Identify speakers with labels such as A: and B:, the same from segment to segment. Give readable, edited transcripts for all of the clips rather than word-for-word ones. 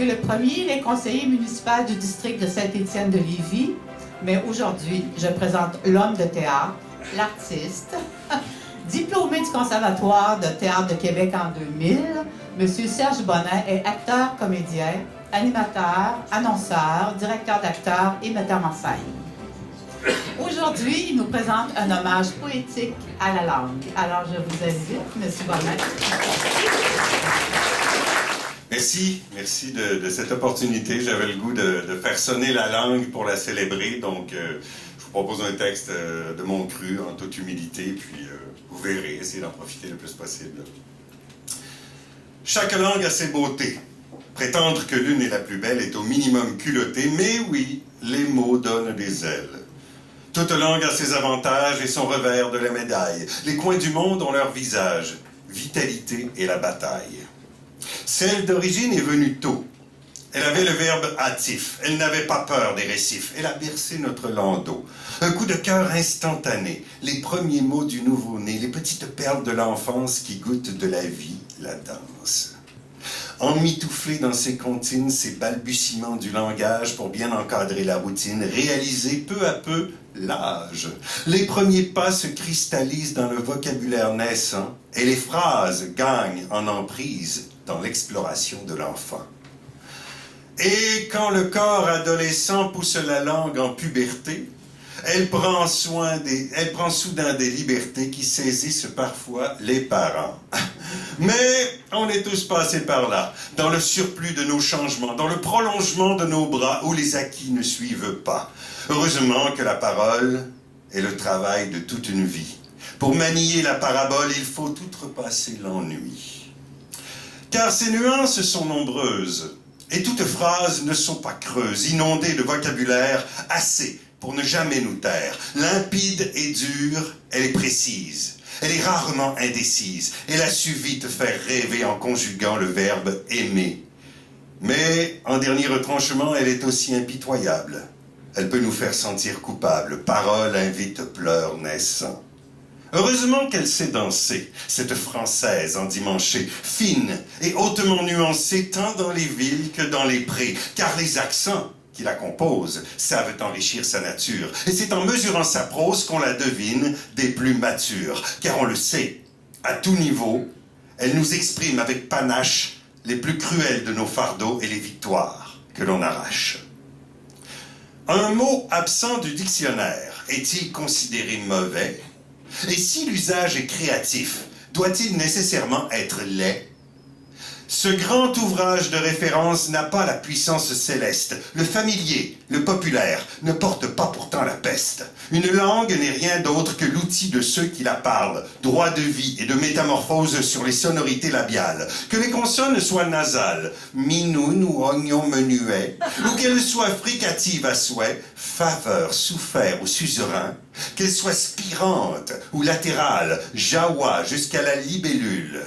A: André le Premier, les conseillers municipaux du district de Saint-Étienne de Lévis. Mais aujourd'hui, je présente l'homme de théâtre, l'artiste, diplômé du Conservatoire de théâtre de Québec en 2000. Monsieur Serge Bonnin est acteur, comédien, animateur, annonceur, directeur d'acteurs et metteur en scène. Aujourd'hui, il nous présente un hommage poétique à la langue. Alors, je vous invite, Monsieur Bonnin.
B: Merci de cette opportunité. J'avais le goût de faire sonner la langue pour la célébrer. Donc, je vous propose un texte de mon cru, en toute humilité, puis vous verrez, essayez d'en profiter le plus possible. Chaque langue a ses beautés. Prétendre que l'une est la plus belle est au minimum culotté, mais oui, les mots donnent des ailes. Toute langue a ses avantages et son revers de la médaille. Les coins du monde ont leur visage, vitalité et la bataille. Celle d'origine est venue tôt. Elle avait le verbe hâtif. Elle n'avait pas peur des récifs. Elle a bercé notre landau. Un coup de cœur instantané. Les premiers mots du nouveau-né. Les petites perles de l'enfance qui goûtent de la vie, la danse. Emmitouflé dans ses comptines, ses balbutiements du langage pour bien encadrer la routine, réaliser peu à peu l'âge. Les premiers pas se cristallisent dans le vocabulaire naissant et les phrases gagnent en emprise dans l'exploration de l'enfant. Et quand le corps adolescent pousse la langue en puberté, elle prend soudain des libertés qui saisissent parfois les parents. Mais on est tous passés par là, dans le surplus de nos changements, dans le prolongement de nos bras où les acquis ne suivent pas. Heureusement que la parole est le travail de toute une vie. Pour manier la parabole, il faut outrepasser l'ennui. Car ces nuances sont nombreuses, et toutes phrases ne sont pas creuses, inondées de vocabulaire assez pour ne jamais nous taire. Limpide et dure, elle est précise. Elle est rarement indécise. Elle a su vite faire rêver en conjuguant le verbe aimer. Mais, en dernier retranchement, elle est aussi impitoyable. Elle peut nous faire sentir coupables. Parole invite pleurs naissants. Heureusement qu'elle sait danser, cette Française endimanchée, fine et hautement nuancée tant dans les villes que dans les prés, car les accents qui la composent savent enrichir sa nature. Et c'est en mesurant sa prose qu'on la devine des plus matures, car on le sait, à tout niveau, elle nous exprime avec panache les plus cruels de nos fardeaux et les victoires que l'on arrache. Un mot absent du dictionnaire est-il considéré mauvais? Et si l'usage est créatif, doit-il nécessairement être laid? Ce grand ouvrage de référence n'a pas la puissance céleste. Le familier, le populaire, ne porte pas pourtant la peste. Une langue n'est rien d'autre que l'outil de ceux qui la parlent, droit de vie et de métamorphose sur les sonorités labiales. Que les consonnes soient nasales, minoune ou oignon menuet, ou qu'elles soient fricatives à souhait, faveur, souffert ou suzerain, qu'elles soient spirantes ou latérales, jawa jusqu'à la libellule,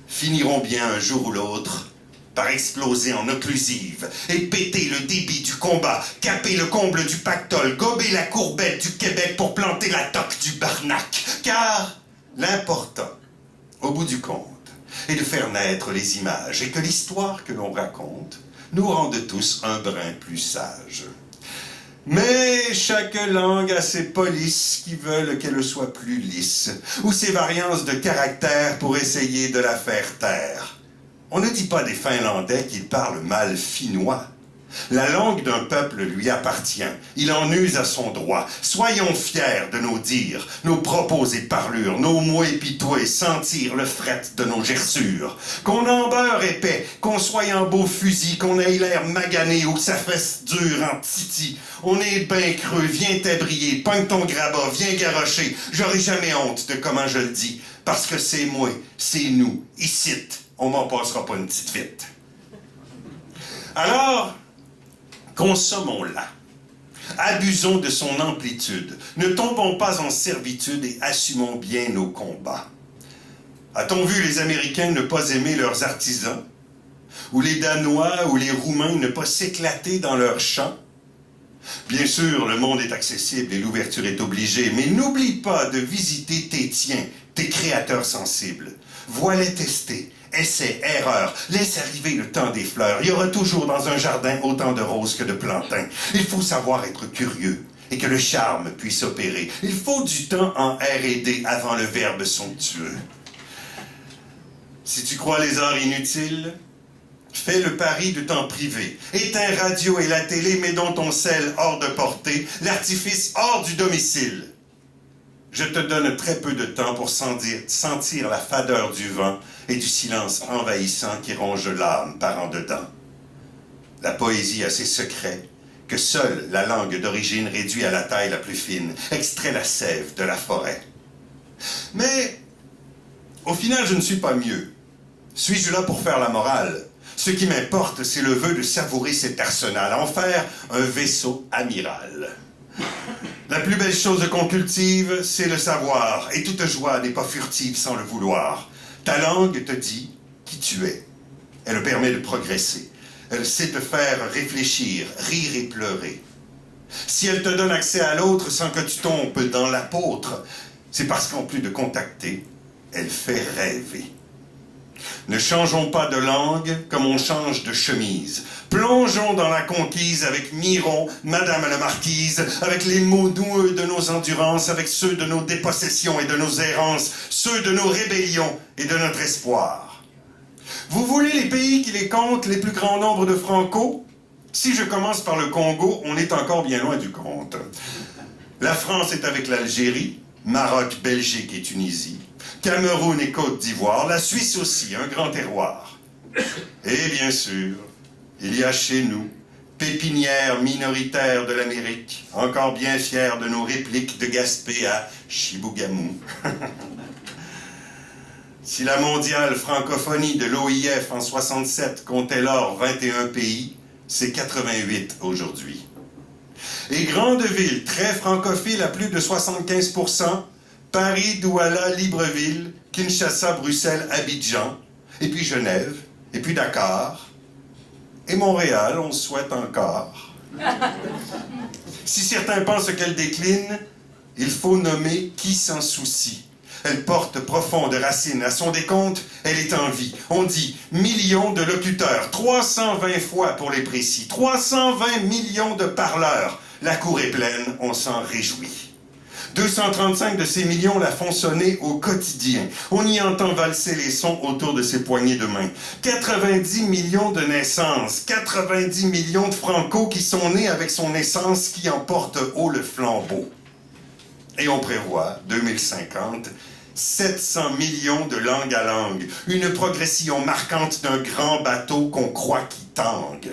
B: finiront bien un jour ou l'autre par exploser en occlusive et péter le débit du combat, caper le comble du pactole, gober la courbette du Québec pour planter la toque du Barnac. Car l'important, au bout du compte, est de faire naître les images et que l'histoire que l'on raconte nous rende tous un brin plus sages. Mais chaque langue a ses polices qui veulent qu'elle soit plus lisse, ou ses variances de caractère pour essayer de la faire taire. On ne dit pas des Finlandais qu'ils parlent mal finnois. La langue d'un peuple lui appartient. Il en use à son droit. Soyons fiers de nos dires, nos propos et parlures, nos mots épitois, sentir le fret de nos gerçures. Qu'on en beurre épais, qu'on soit en beau fusil, qu'on ait l'air magané ou que sa fesse dure en titi. On est ben creux, viens t'abrier, pogne ton grabat, viens garrocher. J'aurai jamais honte de comment je le dis, parce que c'est moi, c'est nous, icite. On m'en passera pas une petite vite. Alors, consommons-la. Abusons de son amplitude. Ne tombons pas en servitude et assumons bien nos combats. A-t-on vu les Américains ne pas aimer leurs artisans? Ou les Danois ou les Roumains ne pas s'éclater dans leurs champs? Bien sûr, le monde est accessible et l'ouverture est obligée, mais n'oublie pas de visiter tes tiens, tes créateurs sensibles. Vois-les tester, Essais, erreurs, laisse arriver le temps des fleurs. Il y aura toujours dans un jardin autant de roses que de plantains. Il faut savoir être curieux et que le charme puisse opérer. Il faut du temps en R&D avant le verbe somptueux. Si tu crois les arts inutiles, fais le pari de temps privé. Éteins radio et la télé, mets donc ton sel hors de portée, l'artifice hors du domicile. Je te donne très peu de temps pour sentir la fadeur du vent et du silence envahissant qui ronge l'âme par en dedans. La poésie a ses secrets que seule la langue d'origine réduit à la taille la plus fine, extrait la sève de la forêt. Mais, au final, je ne suis pas mieux. Suis-je là pour faire la morale? Ce qui m'importe, c'est le vœu de savourer cet arsenal, en faire un vaisseau amiral. La plus belle chose qu'on cultive, c'est le savoir, et toute joie n'est pas furtive sans le vouloir. Ta langue te dit qui tu es. Elle permet de progresser. Elle sait te faire réfléchir, rire et pleurer. Si elle te donne accès à l'autre sans que tu tombes dans l'apôtre, c'est parce qu'en plus de contacter, elle fait rêver. Ne changeons pas de langue comme on change de chemise. Plongeons dans la conquise avec Miron, Madame la Marquise, avec les mots doueux de nos endurances, avec ceux de nos dépossessions et de nos errances, ceux de nos rébellions et de notre espoir. Vous voulez les pays qui les comptent, les plus grands nombres de Franco? Si je commence par le Congo, on est encore bien loin du compte. La France est avec l'Algérie, Maroc, Belgique et Tunisie, Cameroun et Côte d'Ivoire, la Suisse aussi, un grand terroir. Et bien sûr, il y a chez nous, pépinière minoritaire de l'Amérique, encore bien fière de nos répliques de Gaspé à Chibougamau. Si la mondiale francophonie de l'OIF en 67 comptait lors 21 pays, c'est 88 aujourd'hui. Et grandes villes très francophiles à plus de 75%, Paris, Douala, Libreville, Kinshasa, Bruxelles, Abidjan, et puis Genève, et puis Dakar, et Montréal, on souhaite encore. Si certains pensent qu'elle décline, il faut nommer qui s'en soucie. Elle porte profonde racine. À son décompte, elle est en vie. On dit millions de locuteurs, 320 fois pour les précis, 320 millions de parleurs. La cour est pleine, on s'en réjouit. 235 de ces millions la font sonner au quotidien. On y entend valser les sons autour de ses poignées de main. 90 millions de naissances, 90 millions de Franco qui sont nés avec son naissance qui emporte haut le flambeau. Et on prévoit, 2050, 700 millions de langue à langue, une progression marquante d'un grand bateau qu'on croit qui tangue.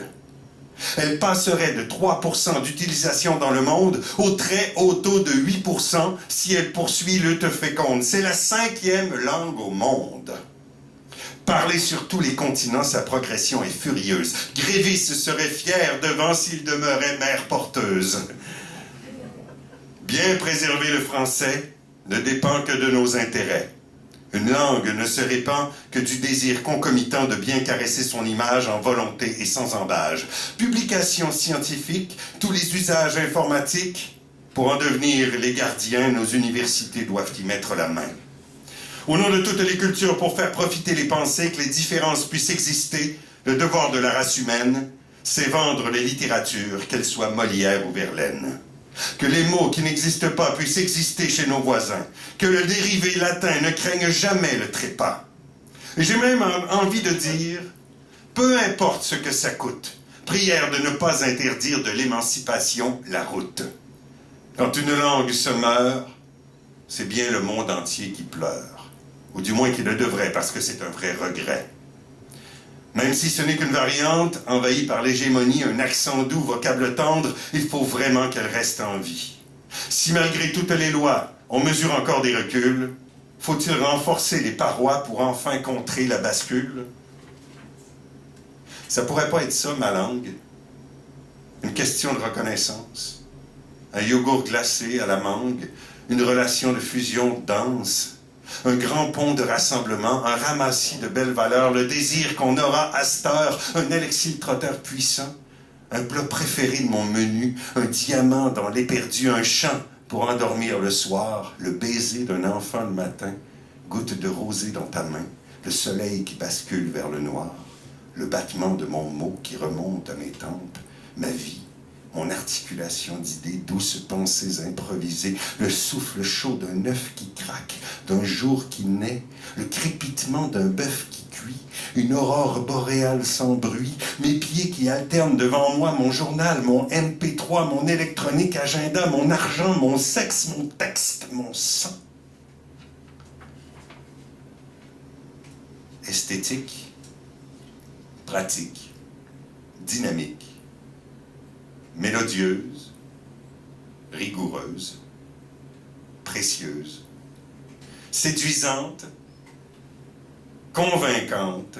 B: Elle passerait de 3% d'utilisation dans le monde au très haut taux de 8% si elle poursuit lutte féconde. C'est la 5e langue au monde. Parler sur tous les continents, sa progression est furieuse. Grévis serait fier devant s'il demeurait mère porteuse. Bien préserver le français ne dépend que de nos intérêts. Une langue ne se répand que du désir concomitant de bien caresser son image en volonté et sans embâge. Publications scientifiques, tous les usages informatiques, pour en devenir les gardiens, nos universités doivent y mettre la main. Au nom de toutes les cultures, pour faire profiter les pensées, que les différences puissent exister, le devoir de la race humaine, c'est vendre les littératures, qu'elles soient Molière ou Verlaine. Que les mots qui n'existent pas puissent exister chez nos voisins. Que le dérivé latin ne craigne jamais le trépas. Et j'ai même envie de dire, peu importe ce que ça coûte, prière de ne pas interdire de l'émancipation la route. Quand une langue se meurt, c'est bien le monde entier qui pleure. Ou du moins qui le devrait, parce que c'est un vrai regret. Même si ce n'est qu'une variante, envahie par l'hégémonie, un accent doux, vocable tendre, il faut vraiment qu'elle reste en vie. Si malgré toutes les lois, on mesure encore des reculs, faut-il renforcer les parois pour enfin contrer la bascule? Ça pourrait pas être ça, ma langue? Une question de reconnaissance? Un yogourt glacé à la mangue? Une relation de fusion dense? Un grand pont de rassemblement, un ramassis de belles valeurs, le désir qu'on aura à cette heure, un élixir-trotteur puissant, un plat préféré de mon menu, un diamant dans l'éperdu, un chant pour endormir le soir, le baiser d'un enfant le matin, goutte de rosée dans ta main, le soleil qui bascule vers le noir, le battement de mon mot qui remonte à mes tempes, ma vie, mon articulation d'idées, douces pensées improvisées, le souffle chaud d'un œuf qui craque, d'un jour qui naît, le crépitement d'un bœuf qui cuit, une aurore boréale sans bruit, mes pieds qui alternent devant moi mon journal, mon MP3, mon électronique agenda, mon argent, mon sexe, mon texte, mon sang. Esthétique, pratique, dynamique, mélodieuse, rigoureuse, précieuse, séduisante, convaincante,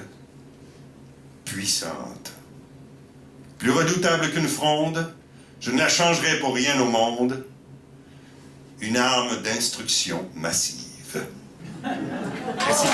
B: puissante. Plus redoutable qu'une fronde, je ne la changerai pour rien au monde, une arme d'instruction massive. Merci.